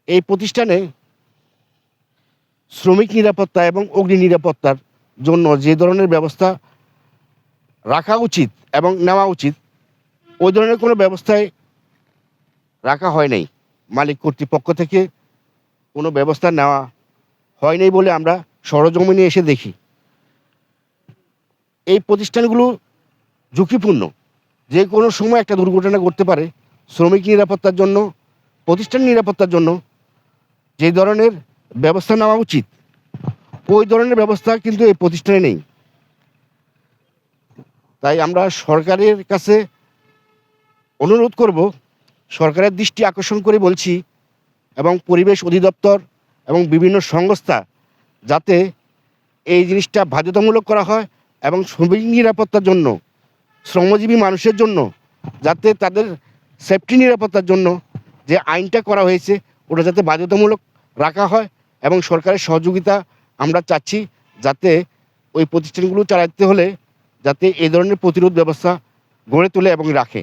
এই প্রতিষ্ঠানে শ্রমিক নিরাপত্তা এবং অগ্নি নিরাপত্তার জন্য যে ধরনের ব্যবস্থা রাখা উচিত এবং নেওয়া উচিত, ওই ধরনের কোনো ব্যবস্থায় রাখা হয় নাই। মালিক কর্তৃপক্ষ থেকে কোনো ব্যবস্থা নেওয়া হয় নাই বলে আমরা সরজমিনে এসে দেখি। এই প্রতিষ্ঠানগুলো ঝুঁকিপূর্ণ, যে কোনো সময় একটা দুর্ঘটনা ঘটতে পারে। শ্রমিক নিরাপত্তার জন্য, প্রতিষ্ঠান নিরাপত্তার জন্য যে ধরনের ব্যবস্থা নেওয়া উচিত, ওই ধরনের ব্যবস্থা কিন্তু এই প্রতিষ্ঠানে নেই। তাই আমরা সরকারের কাছে অনুরোধ করব, সরকারের দৃষ্টি আকর্ষণ করে বলছি, এবং পরিবেশ অধিদপ্তর এবং বিভিন্ন সংস্থা যাতে এই জিনিসটা বাধ্যতামূলক করা হয় এবং শ্রমিক নিরাপত্তার জন্য, শ্রমজীবী মানুষের জন্য যাতে তাদের সেফটি নিরাপত্তার জন্য যে আইনটা করা হয়েছে ওটা যাতে বাধ্যতামূলক রাখা হয়। এবং সরকারের সহযোগিতা আমরা চাচ্ছি, যাতে ওই প্রতিষ্ঠানগুলো চালাতে হলে যাতে এই ধরনের প্রতিরোধ ব্যবস্থা গড়ে তোলে এবং রাখে।